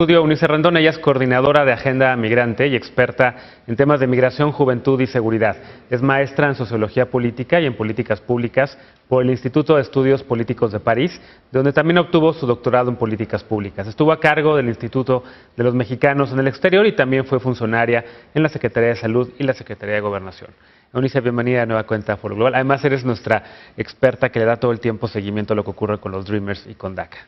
Estudio Eunice Rendón, ella es coordinadora de Agenda Migrante y experta en temas de migración, juventud y seguridad. Es maestra en Sociología Política y en Políticas Públicas por el Instituto de Estudios Políticos de París, donde también obtuvo su doctorado en Políticas Públicas. Estuvo a cargo del Instituto de los Mexicanos en el Exterior y también fue funcionaria en la Secretaría de Salud y la Secretaría de Gobernación. Eunice, bienvenida a Nueva Cuenta Foro Global. Además, eres nuestra experta que le da todo el tiempo seguimiento a lo que ocurre con los Dreamers y con DACA.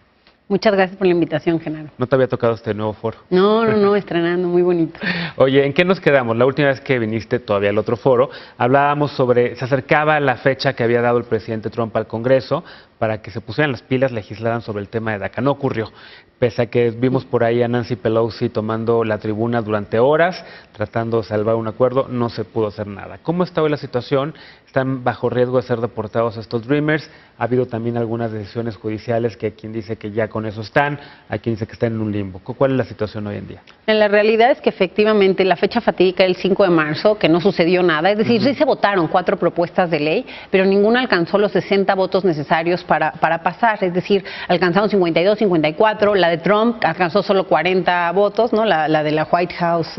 Muchas gracias por la invitación, Genaro. ¿No te había tocado este nuevo foro? No, estrenando, muy bonito. Oye, ¿en qué nos quedamos? La última vez que viniste todavía al otro foro, hablábamos sobre, se acercaba la fecha que había dado el presidente Trump al Congreso para que se pusieran las pilas, legislaran sobre el tema de DACA. No ocurrió, pese a que vimos por ahí a Nancy Pelosi tomando la tribuna durante horas, tratando de salvar un acuerdo, no se pudo hacer nada. ¿Cómo está hoy la situación? ¿Están bajo riesgo de ser deportados estos Dreamers? Ha habido también algunas decisiones judiciales que hay quien dice que ya con eso están, hay quien dice que están en un limbo. ¿Cuál es la situación hoy en día? La realidad es que efectivamente la fecha fatídica el 5 de marzo, que no sucedió nada, es decir, sí se votaron 4 propuestas de ley, pero ninguna alcanzó los 60 votos necesarios para pasar, es decir, alcanzaron 52, 54, la de Trump alcanzó solo 40 votos, ¿no? La de la White House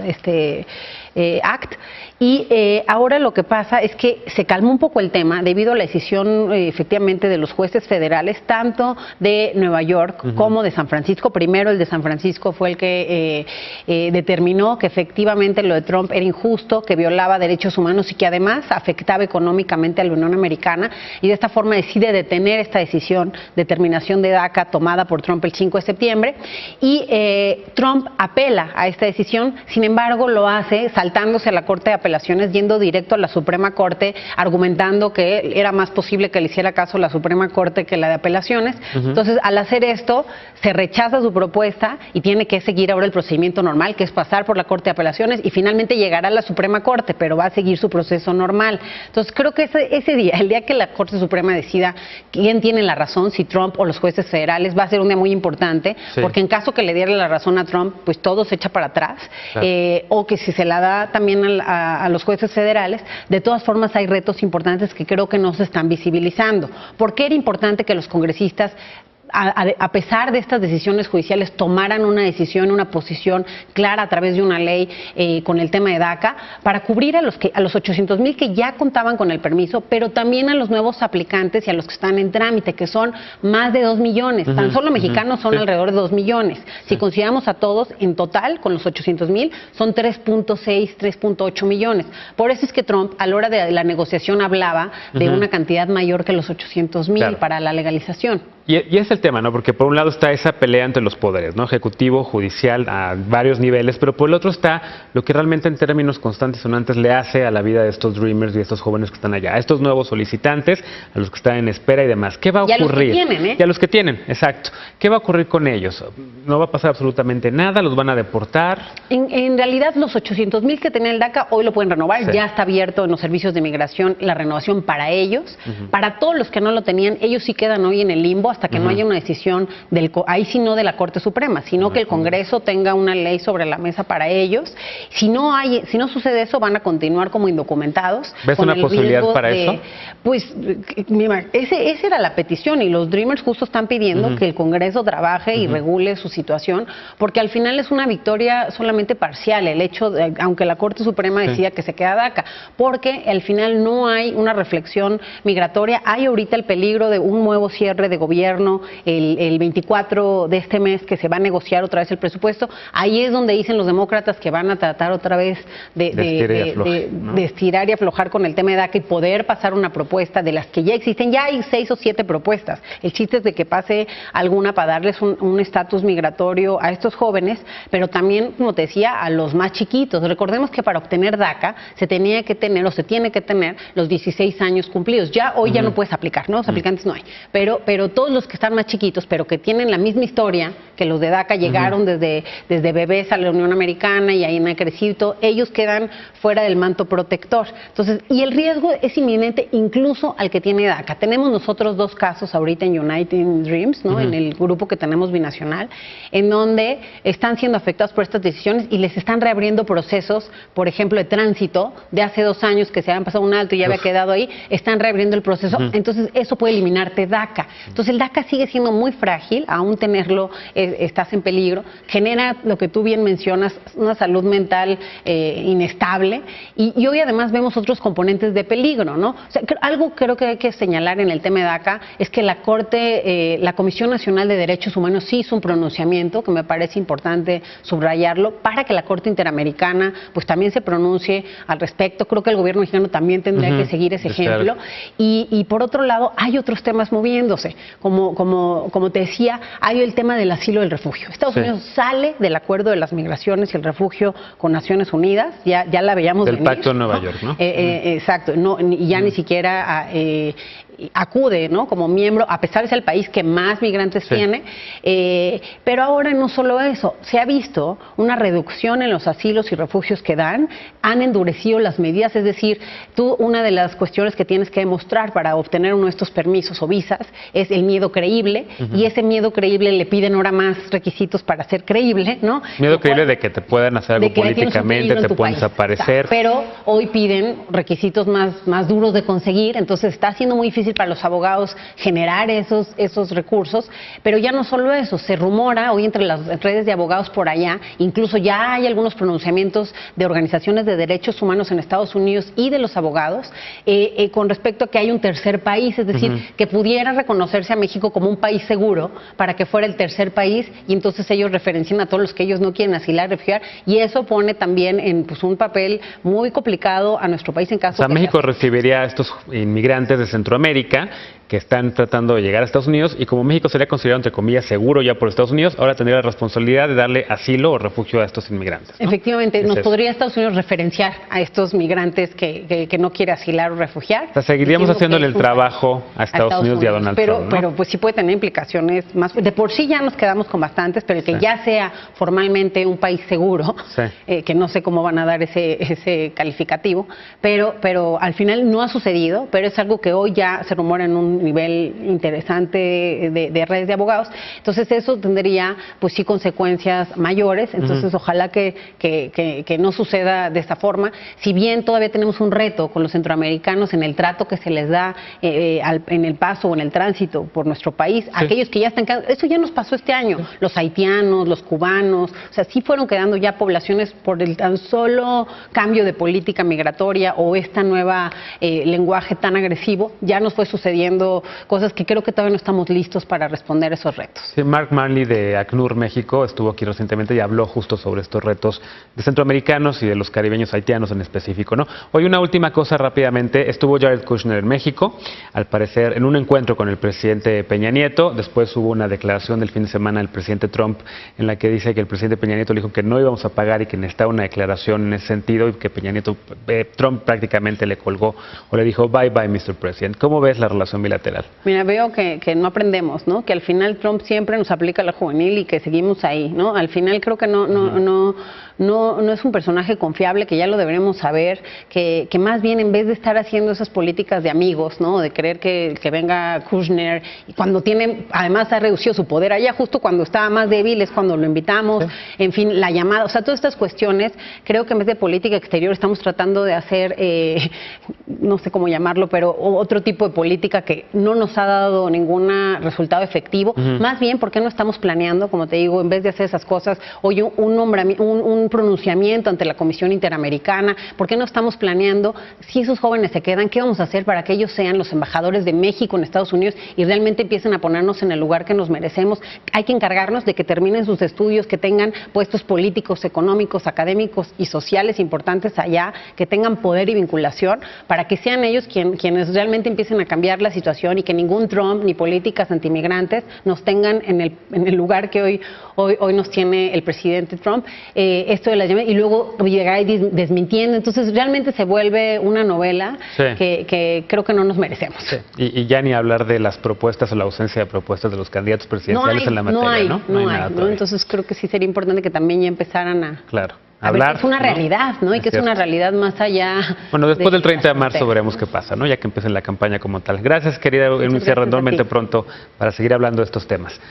Act, y ahora lo que pasa es que se calmó un poco el tema debido a la decisión efectivamente de los jueces federales, tanto de Nueva York como de San Francisco. Primero el de San Francisco fue el que determinó que efectivamente lo de Trump era injusto, que violaba derechos humanos y que además afectaba económicamente a la Unión Americana, y de esta forma decide detener esta decisión de terminación de DACA tomada por Trump el 5 de septiembre, y Trump apela a esta decisión. Sin embargo, lo hace saltándose a la Corte de Apelaciones, yendo directo a la Suprema Corte, argumentando que era más posible que le hiciera caso la Suprema Corte que la de Apelaciones. Entonces, al hacer esto, se rechaza su propuesta y tiene que seguir ahora el procedimiento normal, que es pasar por la Corte de Apelaciones y finalmente llegará a la Suprema Corte, pero va a seguir su proceso normal. Entonces, creo que ese día, el día que la Corte Suprema decida quién tiene la razón, si Trump o los jueces federales, va a ser un día muy importante, porque en caso que le diera la razón a Trump, pues todo se echa para atrás, o que si se la da también a los jueces federales, de todas formas hay retos importantes que creo que no se están visibilizando. ¿Por qué era importante que los congresistas, a pesar de estas decisiones judiciales, tomaran una decisión, una posición clara a través de una ley con el tema de DACA, para cubrir a los 800,000 que ya contaban con el permiso, pero también a los nuevos aplicantes y a los que están en trámite, que son más de 2 millones? Tan solo mexicanos son alrededor de 2 millones. Si consideramos a todos, en total, con los 800,000, son 3.6, 3.8 millones. Por eso es que Trump, a la hora de la negociación, hablaba de una cantidad mayor que los 800,000 para la legalización. Y es el tema, ¿no? Porque por un lado está esa pelea entre los poderes, ¿no? Ejecutivo, judicial, a varios niveles, pero por el otro está lo que realmente en términos constantes y sonantes le hace a la vida de estos Dreamers y de estos jóvenes que están allá, a estos nuevos solicitantes, a los que están en espera y demás. ¿Qué va a ocurrir? Y a los que tienen, Y a los que tienen, exacto. ¿Qué va a ocurrir con ellos? ¿No va a pasar absolutamente nada? ¿Los van a deportar? En realidad, los 800,000 que tenían el DACA hoy lo pueden renovar. Ya está abierto en los servicios de migración la renovación para ellos. Para todos los que no lo tenían, ellos sí quedan hoy en el limbo hasta que no haya una decisión ahí sí no de la Corte Suprema, sino que el Congreso tenga una ley sobre la mesa para ellos. Si no sucede eso, van a continuar como indocumentados. ¿Ves una posibilidad para eso? Pues esa era la petición, y los Dreamers justo están pidiendo que el Congreso trabaje y regule su situación, porque al final es una victoria solamente parcial el hecho de, aunque la Corte Suprema decida que se queda DACA, porque al final no hay una reflexión migratoria. Hay ahorita el peligro de un nuevo cierre de gobierno el 24 de este mes, que se va a negociar otra vez el presupuesto. Ahí es donde dicen los demócratas que van a tratar otra vez de estirar y aflojar con el tema de DACA y poder pasar una propuesta de las que ya existen. Ya hay 6 o 7 propuestas. El chiste es de que pase alguna para darles un estatus migratorio a estos jóvenes, pero también, como te decía, a los más chiquitos. Recordemos que para obtener DACA se tiene que tener los 16 años cumplidos. Ya hoy ya no puedes aplicar, ¿no? Los aplicantes no hay. Pero todos los que están más chiquitos, pero que tienen la misma historia que los de DACA, llegaron desde bebés a la Unión Americana y ahí han crecido, ellos quedan fuera del manto protector. Entonces, y el riesgo es inminente incluso al que tiene DACA. Tenemos nosotros 2 casos ahorita en United Dreams, ¿no? En el grupo que tenemos binacional, en donde están siendo afectados por estas decisiones y les están reabriendo procesos, por ejemplo, de tránsito de hace 2 años que se habían pasado un alto y ya había quedado ahí, están reabriendo el proceso. Entonces, eso puede eliminarte DACA. Entonces, el DACA sigue siendo muy frágil, aún tenerlo estás en peligro, genera lo que tú bien mencionas, una salud mental inestable y hoy además vemos otros componentes de peligro, ¿no? O sea, algo creo que hay que señalar en el tema de DACA es que la Corte, la Comisión Nacional de Derechos Humanos sí hizo un pronunciamiento que me parece importante subrayarlo para que la Corte Interamericana pues también se pronuncie al respecto. Creo que el gobierno mexicano también tendría que seguir ese ejemplo. Y por otro lado, hay otros temas moviéndose. Como te decía, hay el tema del asilo y el refugio. Estados Unidos sale del acuerdo de las migraciones y el refugio con Naciones Unidas, ya la veíamos del venir, Pacto de Nueva York, ¿no? Exacto, y ya ni siquiera acude, ¿no? Como miembro, a pesar de ser el país que más migrantes tiene, pero ahora no solo eso, se ha visto una reducción en los asilos y refugios que dan, han endurecido las medidas, es decir, una de las cuestiones que tienes que demostrar para obtener uno de estos permisos o visas es el miedo creíble, y ese miedo creíble le piden ahora más requisitos para ser creíble, ¿no? Miedo creíble de que te puedan hacer algo políticamente, te pueden desaparecer. Pero hoy piden requisitos más duros de conseguir, entonces está siendo muy difícil para los abogados generar esos recursos, pero ya no solo eso, se rumora hoy entre las redes de abogados por allá, incluso ya hay algunos pronunciamientos de organizaciones de derechos humanos en Estados Unidos y de los abogados con respecto a que hay un tercer país, es decir, que pudiera reconocerse a México como un país seguro para que fuera el tercer país y entonces ellos referencian a todos los que ellos no quieren asilar, refugiar, y eso pone también en pues, un papel muy complicado a nuestro país en caso de que México recibiría a estos inmigrantes de Centroamérica que están tratando de llegar a Estados Unidos y como México sería considerado, entre comillas, seguro ya por Estados Unidos, ahora tendría la responsabilidad de darle asilo o refugio a estos inmigrantes, ¿no? Efectivamente, nos podría Estados Unidos referenciar a estos migrantes que no quiere asilar o refugiar. O sea, seguiríamos haciéndole el trabajo a Estados Unidos y a Donald Trump, ¿no? Pero pues sí puede tener implicaciones más. De por sí ya nos quedamos con bastantes, pero el que ya sea formalmente un país seguro, que no sé cómo van a dar ese calificativo, pero al final no ha sucedido, pero es algo que hoy ya se rumora en un nivel interesante de redes de abogados. Entonces eso tendría pues sí consecuencias mayores, entonces ojalá que no suceda de esta forma. Si bien todavía tenemos un reto con los centroamericanos en el trato que se les da en el paso o en el tránsito por nuestro país, aquellos que ya están quedando, eso ya nos pasó este año, los haitianos, los cubanos, o sea, sí fueron quedando ya poblaciones por el tan solo cambio de política migratoria o esta nueva lenguaje tan agresivo, ya nos fue sucediendo cosas que creo que todavía no estamos listos para responder esos retos. Sí, Mark Manley de ACNUR México estuvo aquí recientemente y habló justo sobre estos retos de centroamericanos y de los caribeños haitianos en específico, ¿no? Hoy una última cosa rápidamente, estuvo Jared Kushner en México, al parecer en un encuentro con el presidente Peña Nieto, después hubo una declaración del fin de semana del presidente Trump en la que dice que el presidente Peña Nieto le dijo que no íbamos a pagar y que necesitaba una declaración en ese sentido y que Trump prácticamente le colgó o le dijo bye bye Mr. President. ¿Cómo ves la relación bilateral? Mira, veo que no aprendemos, ¿no? Que al final Trump siempre nos aplica la juvenil y que seguimos ahí, ¿no? Al final creo que no es un personaje confiable, que ya lo deberíamos saber, que más bien en vez de estar haciendo esas políticas de amigos, ¿no? De querer que venga Kushner, y cuando además ha reducido su poder allá, justo cuando estaba más débil es cuando lo invitamos, en fin, la llamada, o sea, todas estas cuestiones, creo que en vez de política exterior estamos tratando de hacer, no sé cómo llamarlo, pero otro tipo de política que no nos ha dado ningún resultado efectivo, más bien, ¿por qué no estamos planeando, como te digo, en vez de hacer esas cosas, hoy un pronunciamiento ante la Comisión Interamericana? ¿Por qué no estamos planeando, si esos jóvenes se quedan, qué vamos a hacer para que ellos sean los embajadores de México en Estados Unidos y realmente empiecen a ponernos en el lugar que nos merecemos? Hay que encargarnos de que terminen sus estudios, que tengan puestos políticos, económicos, académicos y sociales importantes allá, que tengan poder y vinculación, para que sean ellos quienes realmente empiecen a cambiar la situación y que ningún Trump ni políticas antimigrantes nos tengan en el lugar que hoy nos tiene el presidente Trump. Esto de las llamadas y luego llegar ahí desmintiendo, entonces realmente se vuelve una novela que creo que no nos merecemos. Sí. Y ya ni hablar de las propuestas o la ausencia de propuestas de los candidatos presidenciales en la materia, ¿no? No hay, entonces creo que sí sería importante que también ya empezaran a... Claro. Hablar, es una realidad, ¿no? Y que es una realidad más allá. Bueno, después del 30 de marzo veremos qué pasa, ¿no? Ya que empiece la campaña como tal. Gracias, querida Eunice, enormemente pronto para seguir hablando de estos temas.